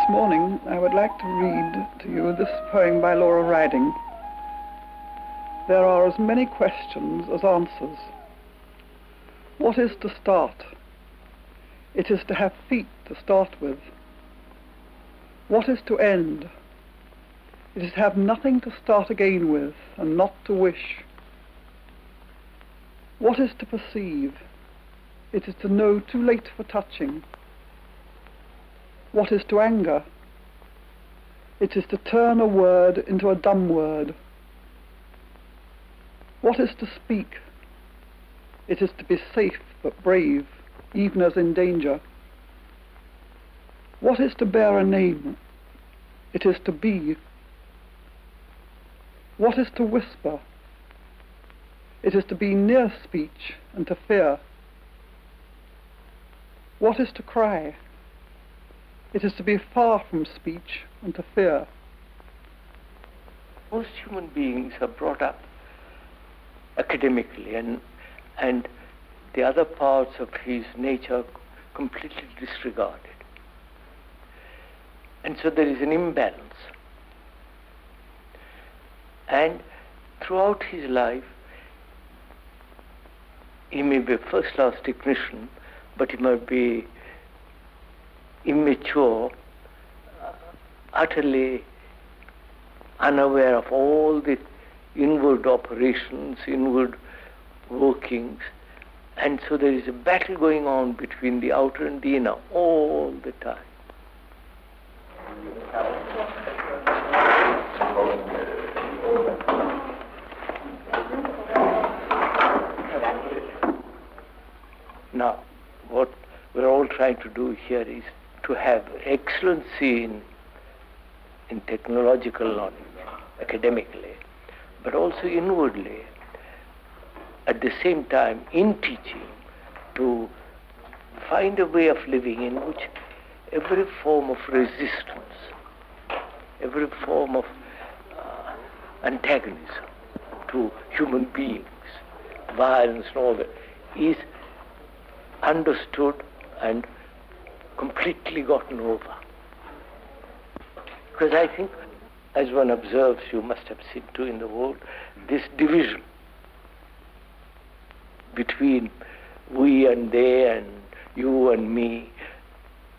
This morning I would like to read to you this poem by Laura Riding. There are as many questions as answers. What is to start? It is to have feet to start with. What is to end? It is to have nothing to start again with and not to wish. What is to perceive? It is to know too late for touching. What is to anger? It is to turn a word into a dumb word. What is to speak? It is to be safe but brave, even as in danger. What is to bear a name? It is to be. What is to whisper? It is to be near speech and to fear. What is to cry? It is to be far from speech and to fear. Most human beings are brought up academically and the other parts of his nature completely disregarded. And so there is an imbalance. And throughout his life, he may be a first-class technician, but he might be immature, utterly unaware of all the inward operations, inward workings. And so there is a battle going on between the outer and the inner all the time. Now, what we're all trying to do here is to have excellency in technological knowledge, academically, but also inwardly, at the same time in teaching, to find a way of living in which every form of resistance, every form of antagonism to human beings, violence and all that, is understood and completely gotten over. Because I think, as one observes, you must have seen too in the world, this division between we and they and you and me,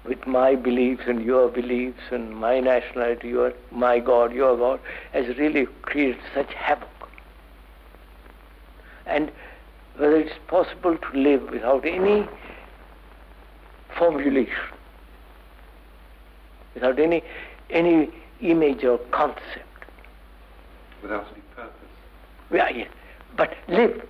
with my beliefs and your beliefs and my nationality, my God, your God, has really created such havoc. And whether it's possible to live without any formulation, without any image or concept. Without any purpose. Yeah, but live.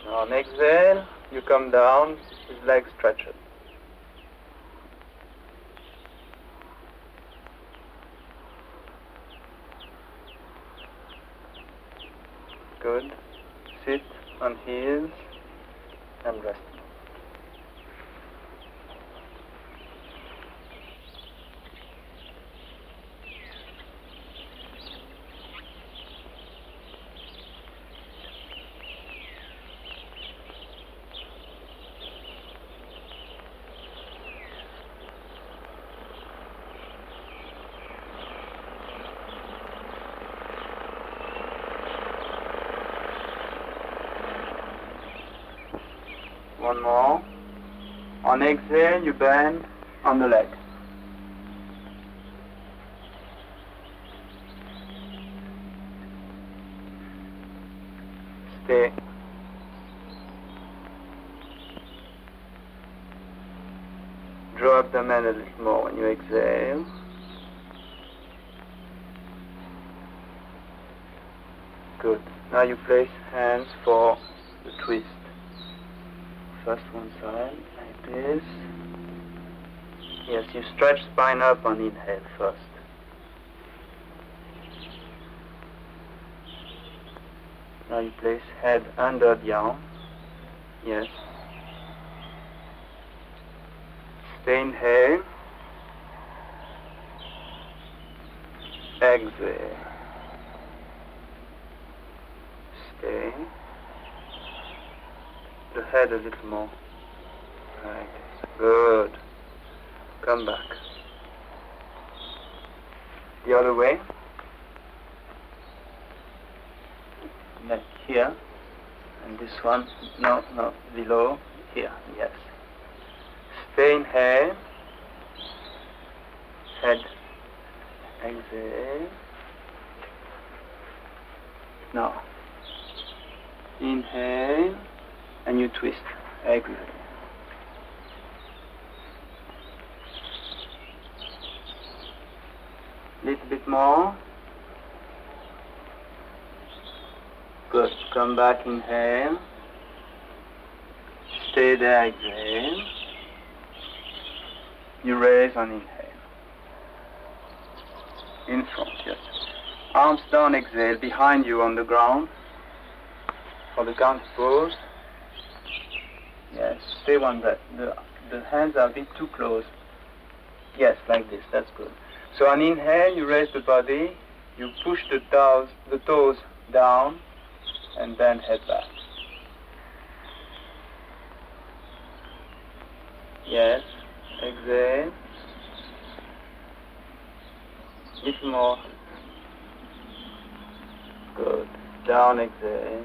On exhale, you come down, his legs stretched. Good. Sit on heels and rest. One more. On exhale, you bend on the leg. Stay. Draw up the man a little more when you exhale. Good. Now you place hands for the twist. First one side, like this. Yes, you stretch spine up on inhale first. Now you place head under the arm. Yes. Stay, inhale. Exhale. Stay. The head a little more. Right. Good. Come back. The other way. Like here. And this one, no, below. Here, yes. Stay, inhale. Head. Exhale. Now. Inhale. And you twist. Exhale. Little bit more. Good. Come back, inhale. Stay there, exhale. You raise on inhale. In front, yes. Arms down, exhale. Behind you on the ground. For the count pose. Yes, stay one breath. The hands are a bit too close. Yes, like this, that's good. So on inhale, you raise the body, you push the toes down, and then head back. Yes, exhale. Little more. Good. Down, exhale.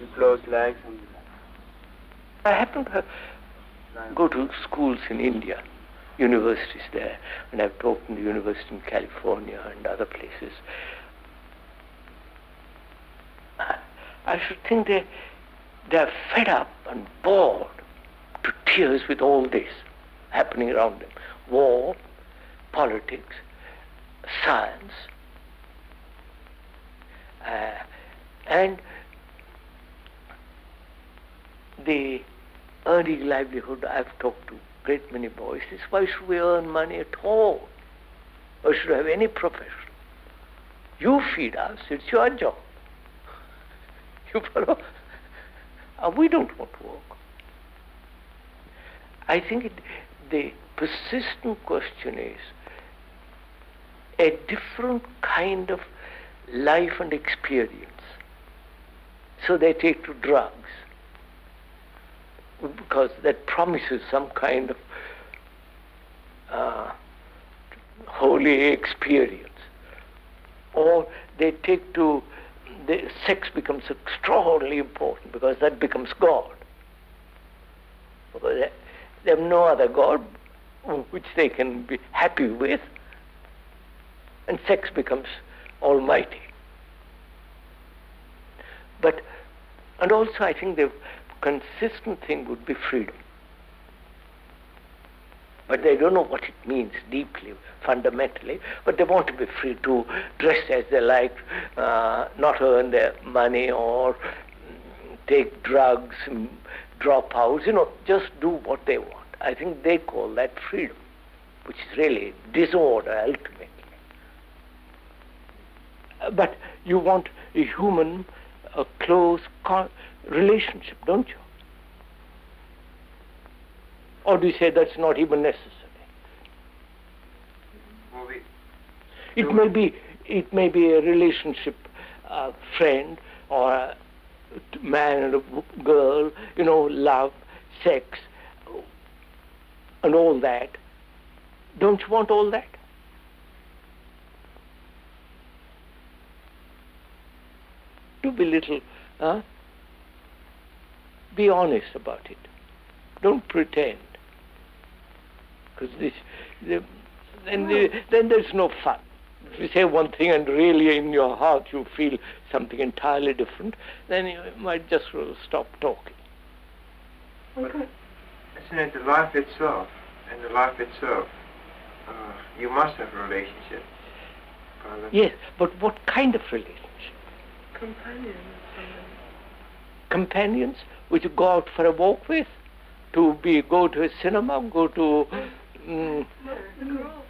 You close legs and I happen to go to schools in India, universities there, and I've taught in the university in California and other places. I should think they're fed up and bored to tears with all this happening around them. War, politics, science, and the earning livelihood. I've talked to a great many boys. Is why should we earn money at all? Or should we have any profession? You feed us, it's your job. You follow? We don't want to work. I think the persistent question is a different kind of life and experience. So they take to drugs, because that promises some kind of holy experience. Or they take to, sex becomes extraordinarily important because that becomes God. Because they have no other God which they can be happy with, and sex becomes almighty. And also I think the consistent thing would be freedom. But they don't know what it means deeply, fundamentally, but they want to be free to dress as they like, not earn their money or take drugs, drop out, just do what they want. I think they call that freedom, which is really disorder ultimately. But you want a human, a close relationship, don't you? Or do you say that's not even necessary? It may be a relationship, friend, or a man and a girl, love, sex, and all that. Don't you want all that? Do be little, be honest about it. Don't pretend. Because then there's no fun. If you say one thing and really in your heart you feel something entirely different, then you might just stop talking. But, isn't it the life itself? And the life itself, you must have a relationship. Yes, but what kind of relationship? Companions. Companions which you go out for a walk with, go to a cinema, go to. Most of the girls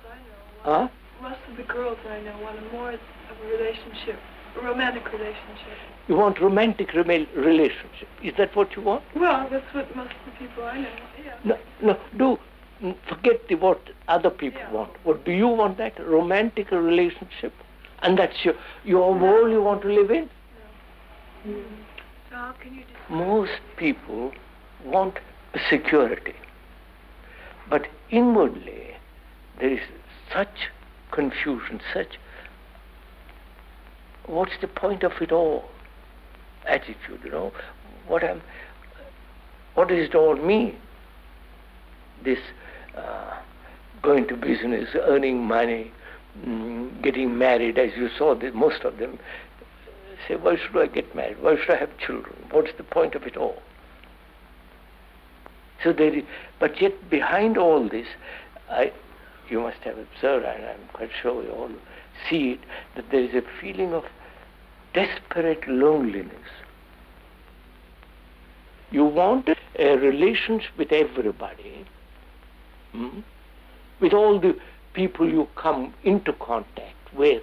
I know. Most of the girls I know want more of a relationship, a romantic relationship. You want romantic relationship? Is that what you want? Well, that's what most of the people I know. Yeah. No. Forget what other people want. What do you want? That romantic relationship, and that's your world you want to live in. No. Mm. So how can you? Most people want security, but inwardly there is such confusion, what's the point of it all? Attitude, what does it all mean? This going to business, earning money, getting married, as you saw, most of them say, why should I get married? Why should I have children? What's the point of it all? So but yet behind all this, you must have observed, and I'm quite sure you all see it, that there is a feeling of desperate loneliness. You want a relationship with everybody, with all the people you come into contact with,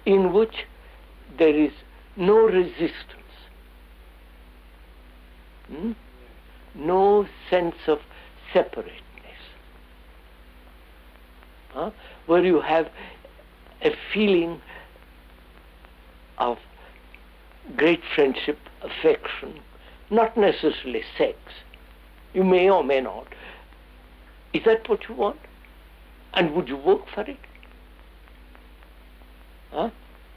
in which there is no resistance, no sense of separateness, where you have a feeling of great friendship, affection, not necessarily sex. You may or may not. Is that what you want? And would you work for it? Huh?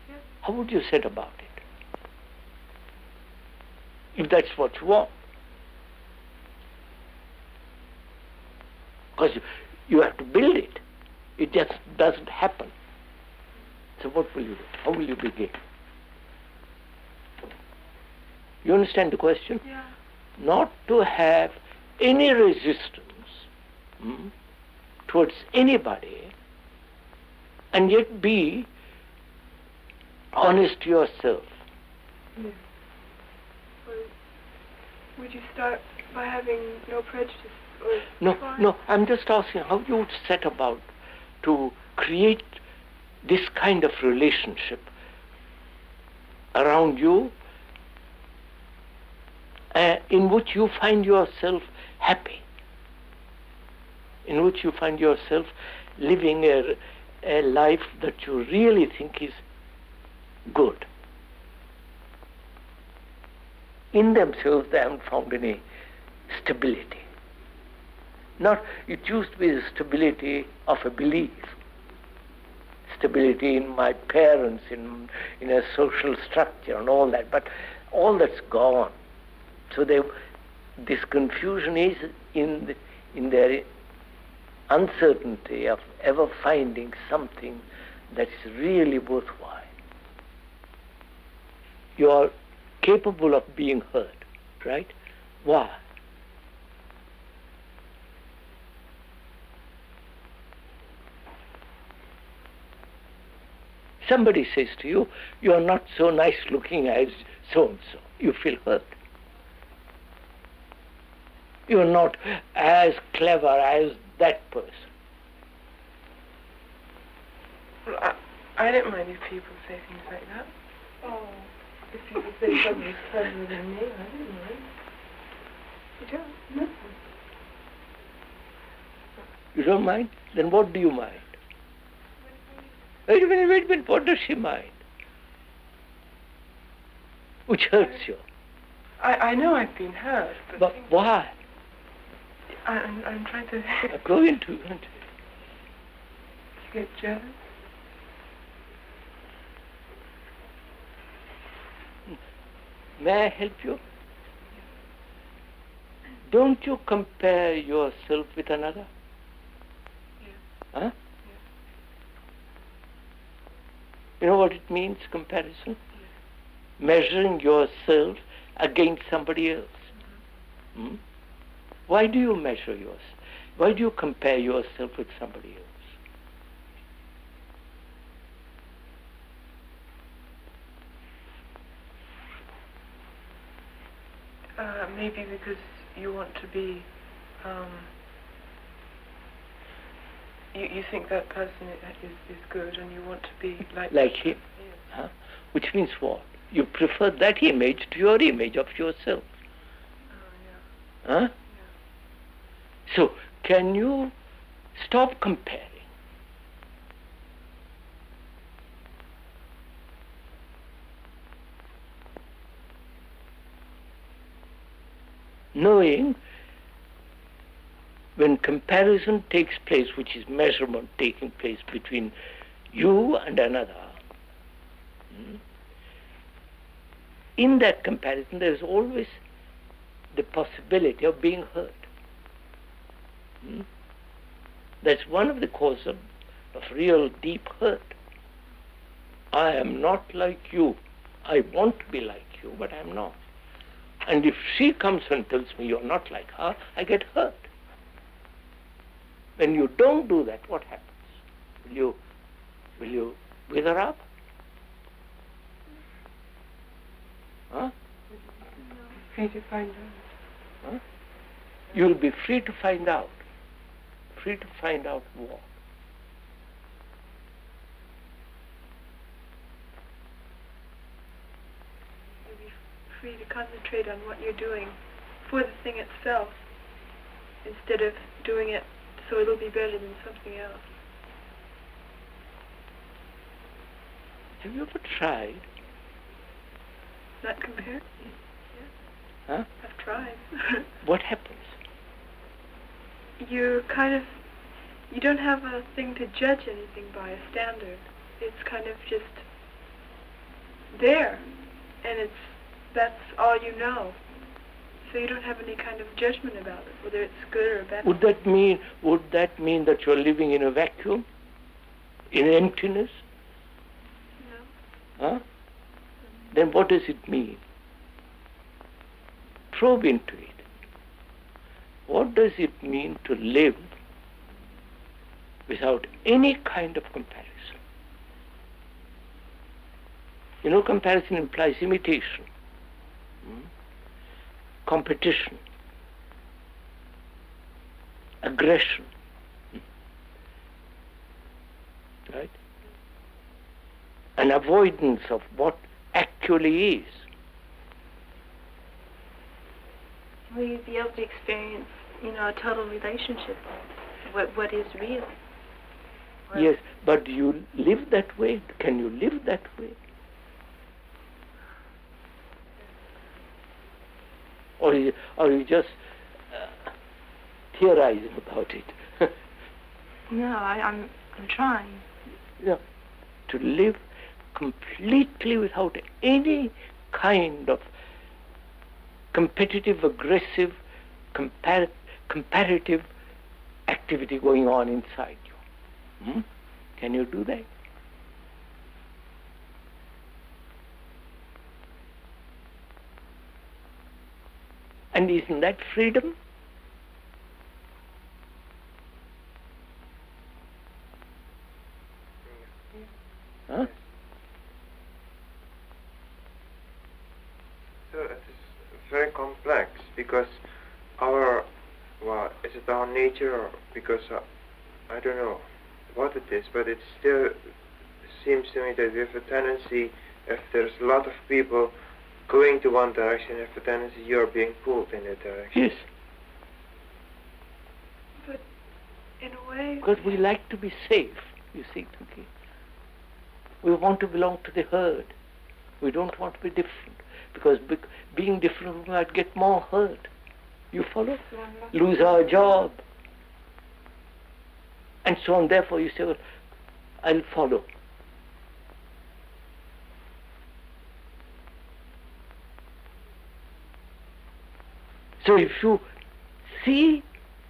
Yeah. How would you set about it? If that's what you want. Because you have to build it. It just doesn't happen. So what will you do? How will you begin? You understand the question? Yeah. Not to have any resistance towards anybody, and yet be honest to yourself. Yeah. Would you start by having no prejudice? No, I'm just asking how you would set about to create this kind of relationship around you, in which you find yourself happy, in which you find yourself living a life that you really think is good. In themselves they haven't found any stability. It used to be the stability of a belief, stability in my parents, in a social structure and all that, but all that's gone. So this confusion is in their uncertainty of ever finding something that's really worthwhile. You are capable of being heard, right? Why? Somebody says to you, you are not so nice looking as so-and-so. You feel hurt. You are not as clever as that person. Well, I don't mind if people say things like that. Oh, if people say something's cleverer than me, I don't mind. You don't? No. You don't mind? Then what do you mind? Wait a minute, what does she mind? Which hurts you? I know I've been hurt, but why? I'm trying to... Go into it. You get jealous? May I help you? Don't you compare yourself with another? Yes. Huh? You know what it means, comparison? Measuring yourself against somebody else. Hmm? Why do you measure yourself? Why do you compare yourself with somebody else? Maybe because you want to be, you think that person is good and you want to be like him. Yes. Huh? Which means what? You prefer that image to your image of yourself. Yeah. Huh? Yeah. So, can you stop comparing? Knowing when comparison takes place, which is measurement taking place between you and another, in that comparison there is always the possibility of being hurt. That's one of the causes of real deep hurt. I am not like you. I want to be like you, but I am not. And if she comes and tells me you're not like her, I get hurt. When you don't do that, what happens? Will you wither up? Huh? Free to find out. Huh? You'll be free to find out. Free to find out what? Free to concentrate on what you're doing for the thing itself instead of doing it so it'll be better than something else. Have you ever tried? Not compare? Yeah. Huh? I've tried. What happens? You don't have a thing to judge anything by, a standard. It's kind of just there, and that's all you know. So you don't have any kind of judgment about it, whether it's good or bad. Would that mean that you're living in a vacuum? In emptiness? No. Huh? Then what does it mean? Probe into it. What does it mean to live without any kind of comparison? You know, comparison implies imitation, competition, aggression, right? An avoidance of what actually is. Will you be able to experience, a total relationship? What is real? Yes, but do you live that way? Can you live that way? Or are you just theorizing about it? No, I'm trying. Yeah, to live completely without any kind of competitive, aggressive, comparative activity going on inside you. Can you do that? And isn't that freedom? Huh? So it is very complex because is it our nature or because I don't know what it is, but it still seems to me that we have a tendency, if there's a lot of people going to one direction, if a tendency you're being pulled in that direction. Yes. But in a way... Because we like to be safe, you see, Tunki. We want to belong to the herd. We don't want to be different. Because being different, we might get more hurt. You follow? Lose our job. And so on. Therefore, you say, well, I'll follow. So if you see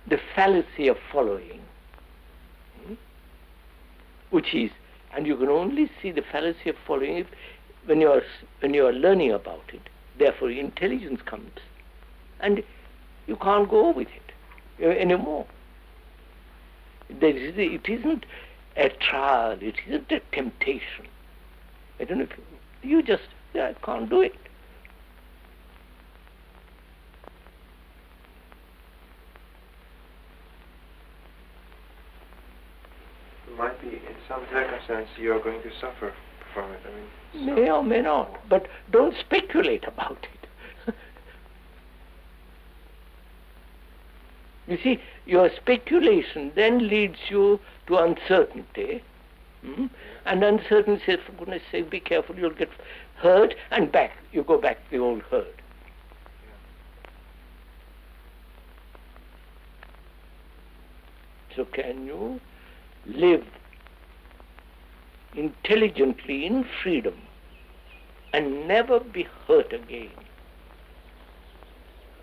the fallacy of following, which is, and you can only see the fallacy of following it when you are learning about it. Therefore, intelligence comes, and you can't go with it anymore. It isn't a trial. It isn't a temptation. I don't know if you just I can't do it. Might be in some circumstance you are going to suffer from it. I mean, may or may not, but don't speculate about it. You see, your speculation then leads you to uncertainty, and uncertainty says, for goodness sake, be careful, you'll get hurt, and back, you go back to the old herd. So can you live intelligently in freedom and never be hurt again?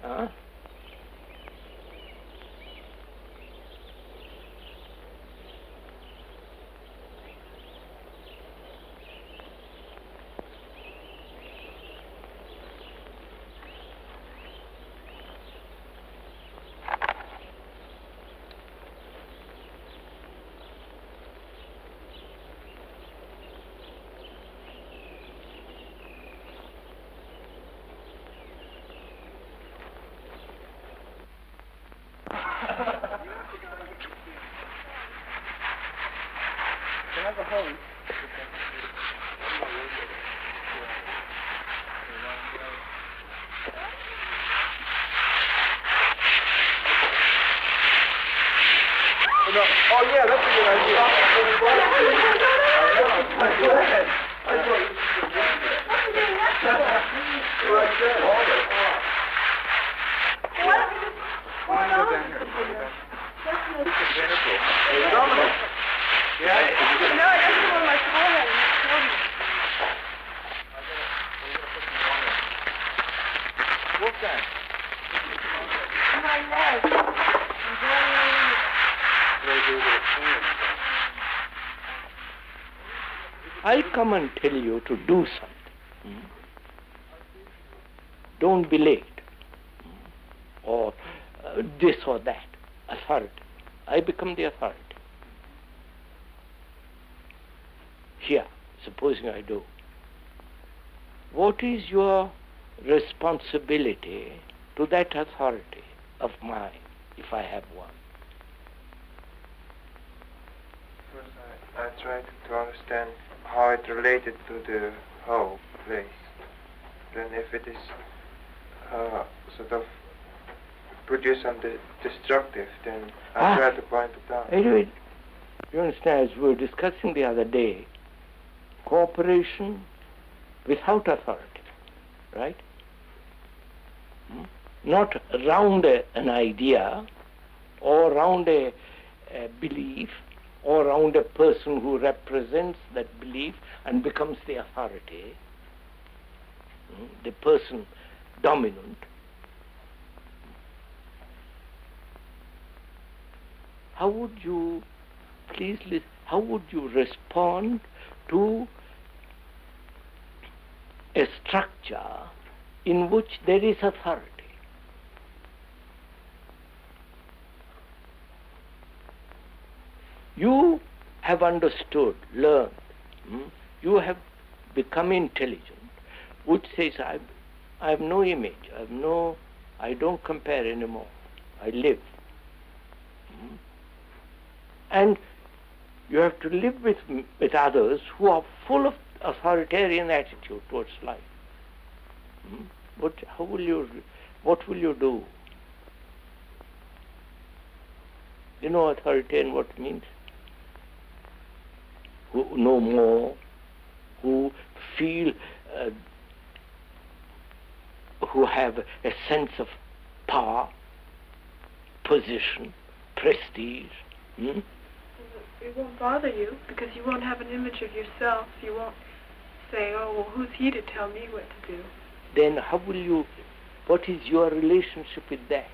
Huh? Oh yeah, that's a good idea. Go ahead. I come and tell you to do something. Don't be late. Or this or that. Authority. I become the authority. Here, supposing I do. What is your responsibility to that authority of mine, if I have one? First, I tried to understand how it related to the whole place. Then if it is sort of produce something destructive, then I try to point it out. Anyway, you understand, as we were discussing the other day, cooperation without authority, right? Not around an idea or around a belief or around a person who represents that belief and becomes the authority, the person dominant. How would you, please listen, how would you respond to a structure in which there is authority? You have understood, learned, you have become intelligent, which says, I have no image, I don't compare anymore, I live. And you have to live with others who are full of authoritarian attitude towards life. What will you do? You know authoritarian what it means? Who know more, who feel, who have a sense of power, position, prestige. It won't bother you because you won't have an image of yourself. You won't say, oh, well, who's he to tell me what to do? Then what is your relationship with that?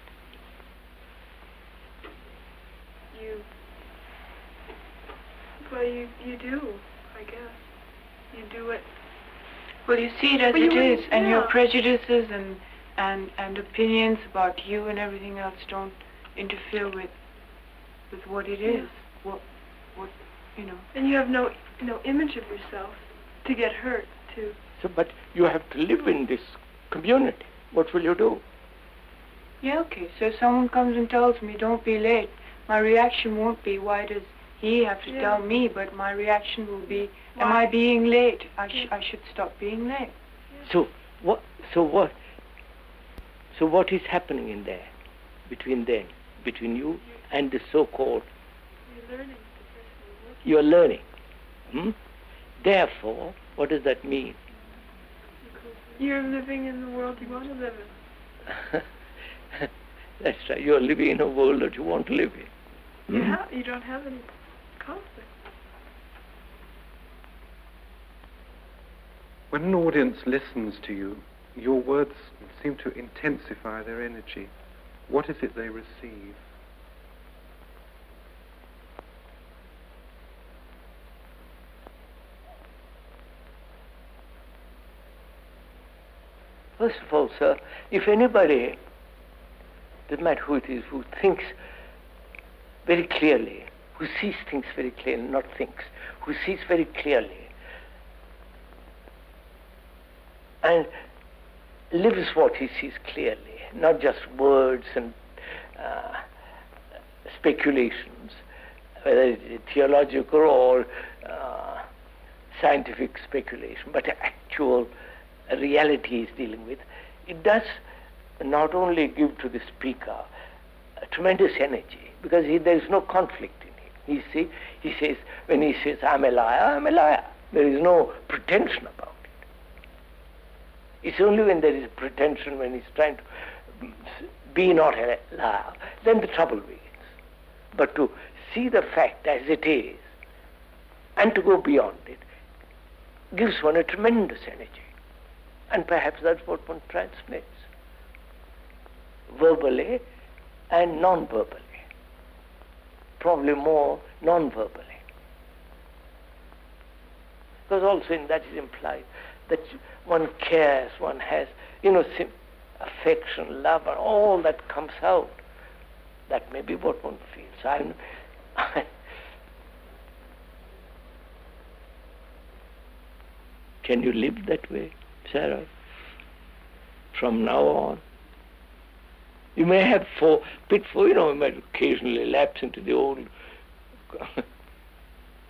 Well, you do, I guess. You do it. Well, you see it as it is, and your prejudices and opinions about you and everything else don't interfere with what it is. What you know. And you have no image of yourself to get hurt too. So, but you have to live in this community. What will you do? Yeah, okay. So if someone comes and tells me, don't be late, my reaction won't be, why does he have to tell me? But my reaction will be, am I being late? I should stop being late. So what is happening in there, between you and the so-called? You're learning. You are learning. Therefore, what does that mean? You're living in the world you want to live in. That's right. You are living in a world that you want to live in. You don't have any conflict. When an audience listens to you, your words seem to intensify their energy. What is it they receive? First of all, sir, if anybody, doesn't matter who it is, who thinks very clearly, who sees things very clearly, not thinks, who sees very clearly, and lives what he sees clearly, not just words and speculations, whether it's theological or scientific speculation, but actual reality he's dealing with, it does not only give to the speaker a tremendous energy, because there is no conflict in him. He says, when he says, I'm a liar, I'm a liar. There is no pretension about it. It's only when there is pretension, when he's trying to be not a liar, then the trouble begins. But to see the fact as it is, and to go beyond it, gives one a tremendous energy. And perhaps that's what one transmits, verbally and non-verbally. Probably more non-verbally. Because also in that is implied that one cares, one has, affection, love, and all that comes out. That may be what one feels. Can you live that way, Sarah? From now on? You may have you might occasionally lapse into the old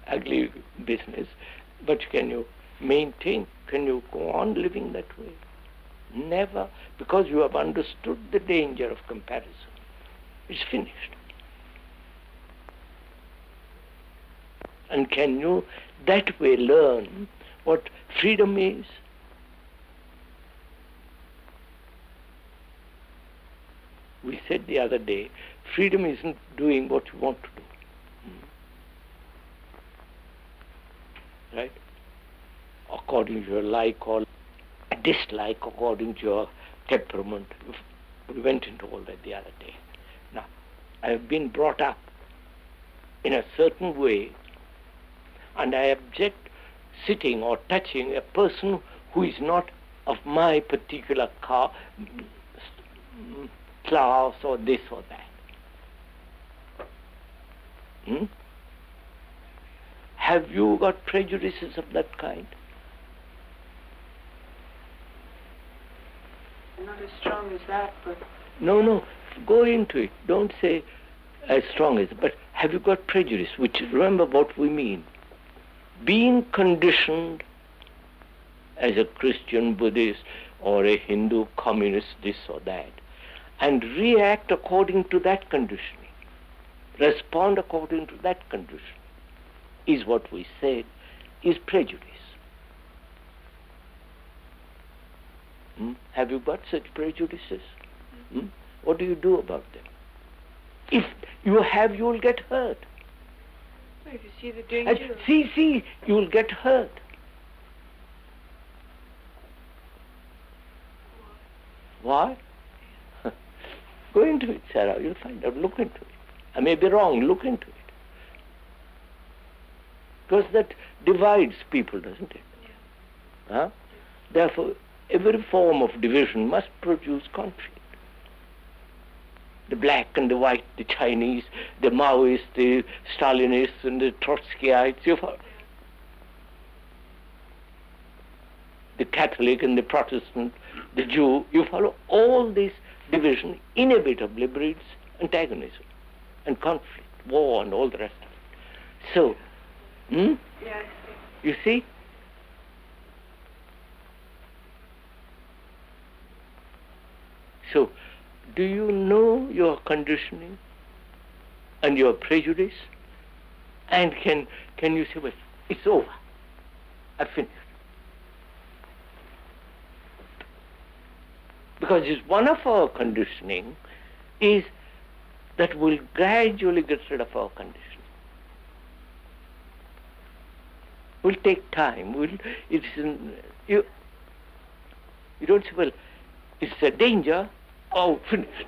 ugly business, but can you maintain, can you go on living that way? Never, because you have understood the danger of comparison. It's finished. And can you that way learn what freedom is? We said the other day, freedom isn't doing what you want to do. Right? According to your like or dislike, according to your temperament. We went into all that the other day. Now, I have been brought up in a certain way, and I object sitting or touching a person who is not of my particular class or this or that. Have you got prejudices of that kind? Not as strong as that, but... No, go into it. Don't say as strong as, but have you got prejudice? Which, remember what we mean. Being conditioned as a Christian, Buddhist, or a Hindu, communist, this or that, and react according to that conditioning, respond according to that conditioning, is what we said is prejudice. Have you got such prejudices? What do you do about them? If you have, you will get hurt. Well, if you see the danger... See, you will get hurt. Why? Go into it, Sarah, you'll find out. Look into it. I may be wrong, look into it. Because that divides people, doesn't it? Yeah. Huh? Therefore, every form of division must produce conflict. The black and the white, the Chinese, the Maoists, the Stalinists, and the Trotskyites, you follow? The Catholic and the Protestant, the Jew, you follow? All this division inevitably breeds antagonism and conflict, war, and all the rest of it. So, Yeah, I see. you see? So, do you know your conditioning and your prejudice? And can you say, well, it's over, I've finished? Because it's one of our conditioning is that we'll gradually get rid of our conditioning. Will take time. You don't say, well, it's a danger. Oh, finished.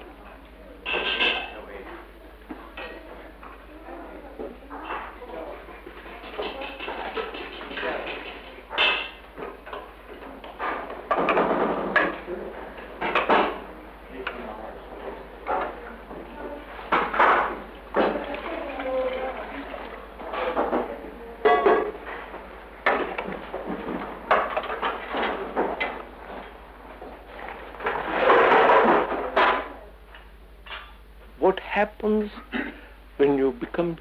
What happens when you become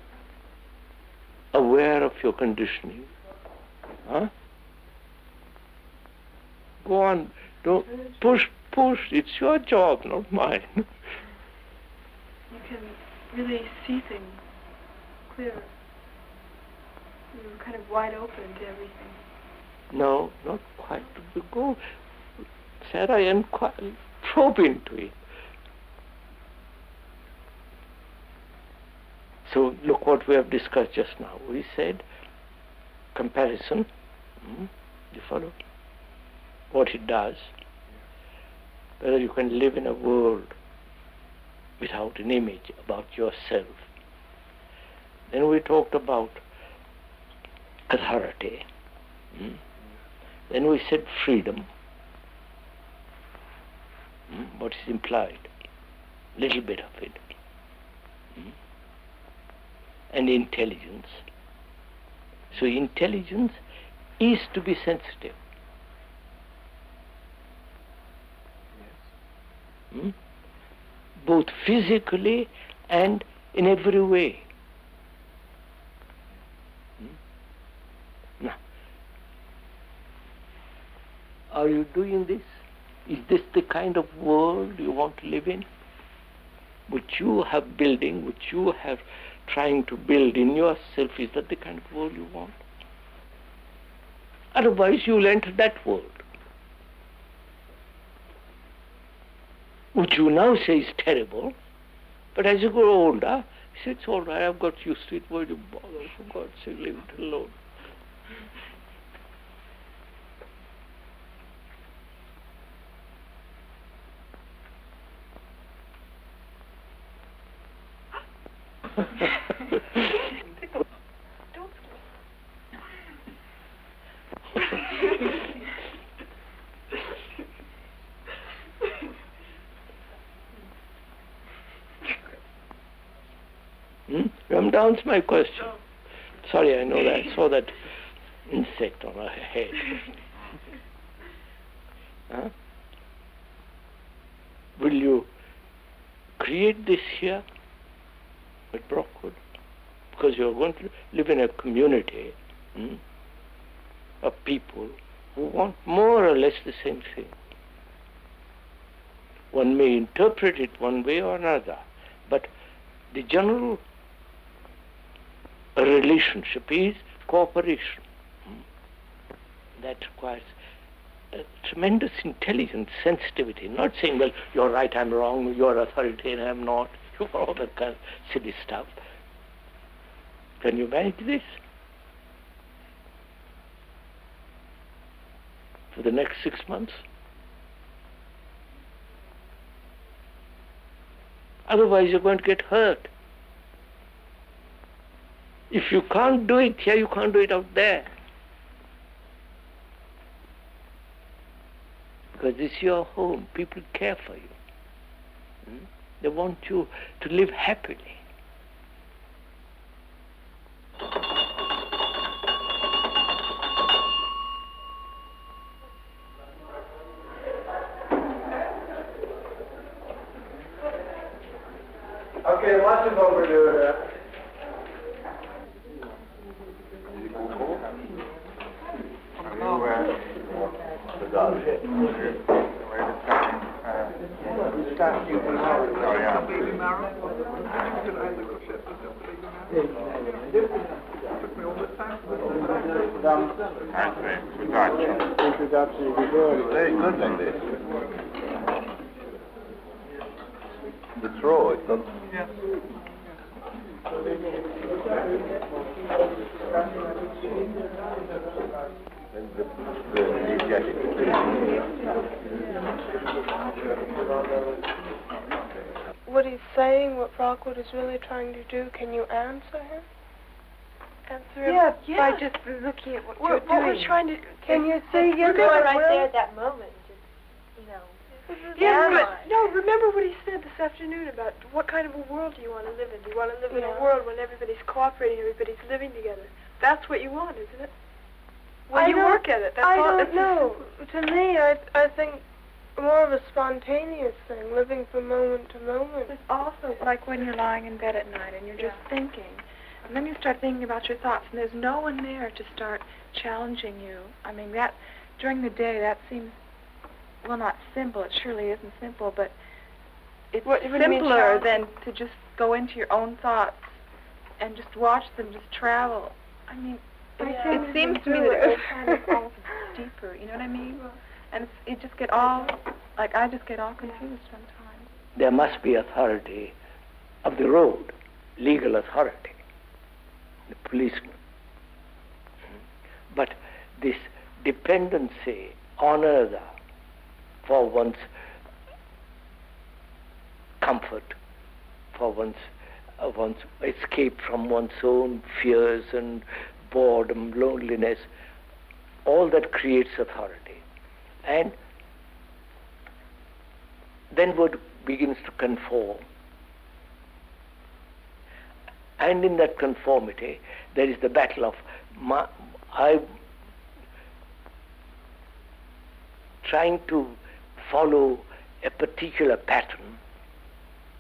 aware of your conditioning? Huh? Go on, don't push, it's your job, not mine. You can really see things clearer. You're kind of wide open to everything. No, not quite. Go, Sarah, and probe into it. So look what we have discussed just now. We said comparison. You follow? What it does. Whether you can live in a world without an image about yourself. Then we talked about authority. Then we said freedom. What is implied? Little bit of it. And intelligence. So intelligence is to be sensitive. Both physically and in every way. Now, are you doing this? Is this the kind of world you want to live in? Which you have building, which you have trying to build in yourself, is that the kind of world you want? Otherwise you'll enter that world, which you now say is terrible, but as you grow older, you say, it's all right, I've got used to it, why do you bother? For God's sake, leave it alone. Come down to my question. Sorry, I know that. I saw that insect on her head. Huh? Will you create this here at Brockwood? Because you're going to live in a community of people who want more or less the same thing. One may interpret it one way or another, but the general relationship is cooperation. That requires a tremendous intelligence, sensitivity, not saying, well, you're right, I'm wrong, you're authoritarian, I'm not, you all that kind of silly stuff. Can you manage this? For the next 6 months? Otherwise you're going to get hurt. If you can't do it here, you can't do it out there. Because this is your home. People care for you. They want you to live happily. Okay, watch him over there. Introduction is very good like this. The throw, it's not... Yes. What he's saying, what Rockwood is really trying to do, can you answer him? Answer him? Yeah, by just looking at what you're doing. What we're trying to... Can you see? You're going right there at that moment, just, you know... Yeah, but no, remember what he said this afternoon about what kind of a world do you want to live in? Do you want to live in a world when everybody's cooperating, everybody's living together? That's what you want, isn't it? Well, you work at it. That's all. I don't know. To me, I think more of a spontaneous thing, living from moment to moment. It's also like when you're lying in bed at night and you're just thinking, and then you start thinking about your thoughts, and there's no one there to start challenging you. I mean, that during the day, that seems, well, not simple. It surely isn't simple, but it's simpler than to just go into your own thoughts and just watch them just travel. I mean, it seems to me that it kind of goes deeper, you know what I mean? And it just get all, like I just get all confused sometimes. There must be authority of the road, legal authority, the policeman. But this dependency on another for one's comfort, for one's escape from one's own fears and boredom, loneliness, all that creates authority. And then word begins to conform. And in that conformity, there is the battle of trying to follow a particular pattern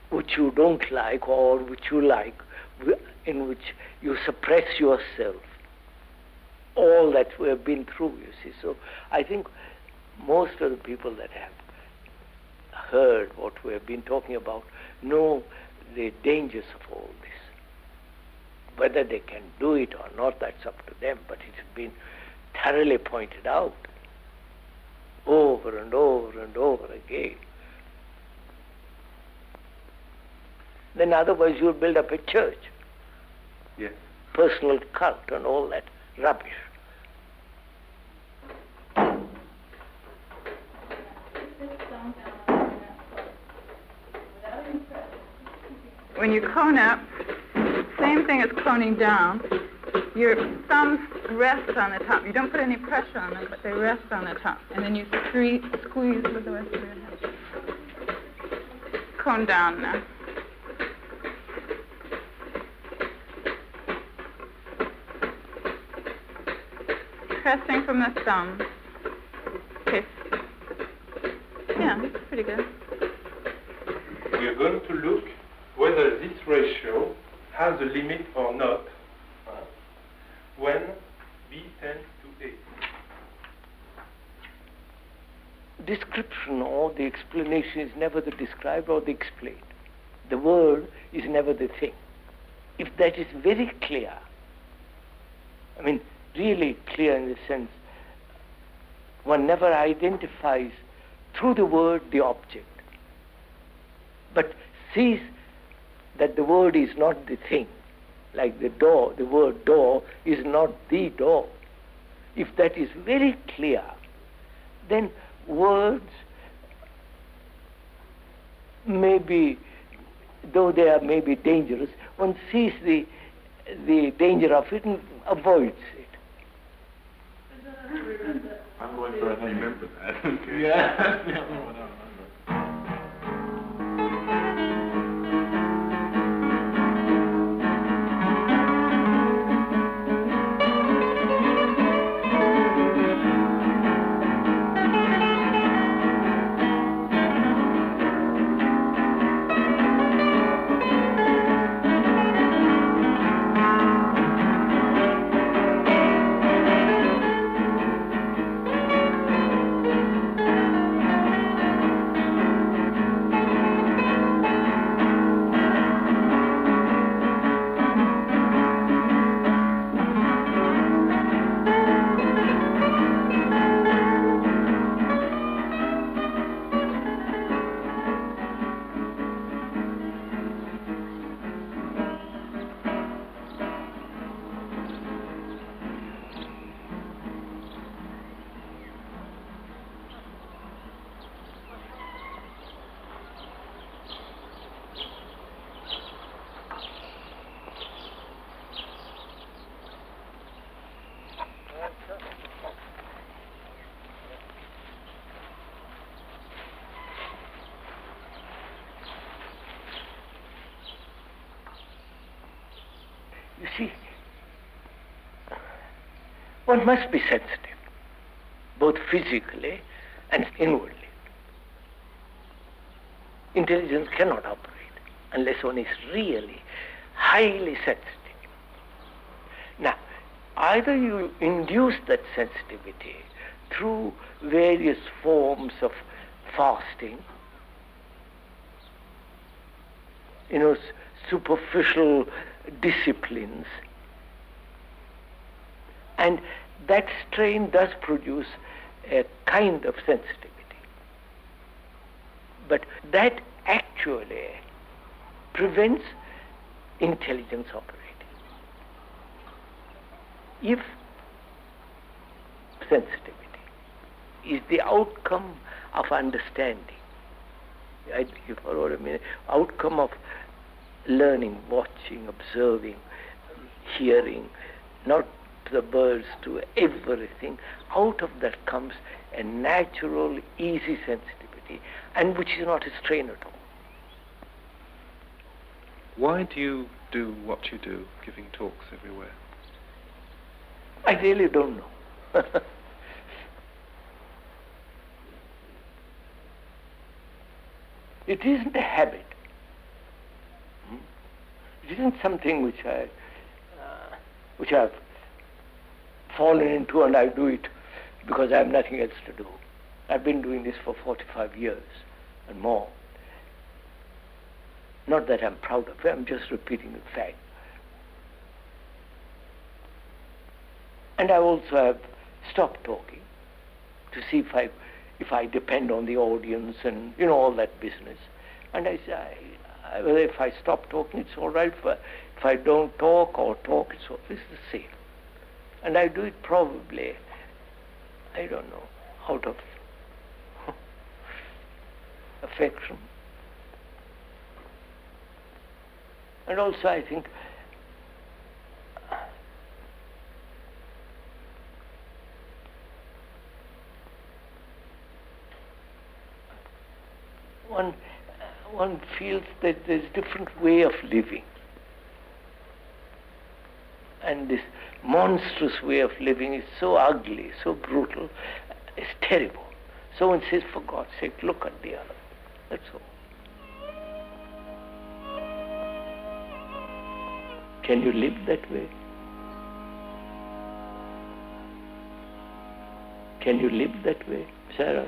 which you don't like or which you like, in which you suppress yourself. All that we have been through, you see. So I think most of the people that have heard what we have been talking about know the dangers of all this. Whether they can do it or not, that's up to them, but it has been thoroughly pointed out over and over and over again. Then otherwise you'll build up a church. Yes. Personal cult and all that rubbish. When you cone up, same thing as coning down. Your thumbs rest on the top. You don't put any pressure on them, but they rest on the top. And then you squeeze with the rest of your head. Cone down now. Pressing from the thumb. Okay. Yeah, that's pretty good. We are going to look whether this ratio has a limit or not when B tends to A. Description or the explanation is never the described or the explained. The word is never the thing. If that is very clear, I mean, really clear in the sense, one never identifies through the word the object, but sees that the word is not the thing. Like the door, the word door is not the door. If that is very clear, then words may be, though they are maybe dangerous, one sees the the danger of it and avoids it. I'm going for I remember that. Yeah. You see, one must be sensitive, both physically and inwardly. Intelligence cannot operate unless one is really highly sensitive. Now, either you induce that sensitivity through various forms of fasting, superficial disciplines, and that strain does produce a kind of sensitivity. But that actually prevents intelligence operating. If sensitivity is the outcome of understanding, you follow what I mean? Outcome of learning, watching, observing, hearing, not the birds to everything, out of that comes a natural, easy sensitivity, and which is not a strain at all. Why do you do what you do, giving talks everywhere? I really don't know. It isn't a habit. It isn't something which I've fallen into and I do it because I have nothing else to do. I've been doing this for 45 years and more. Not that I'm proud of it, I'm just repeating the fact. And I also have stopped talking to see if I depend on the audience and all that business. And I say, if I stop talking, it's all right. If I don't talk or talk, it's the same. And I do it probably, I don't know, out of affection. And also I think one feels that there's a different way of living. And this monstrous way of living is so ugly, so brutal, it's terrible. So one says, for God's sake, look at the other. That's all. Can you live that way? Can you live that way, Sarah?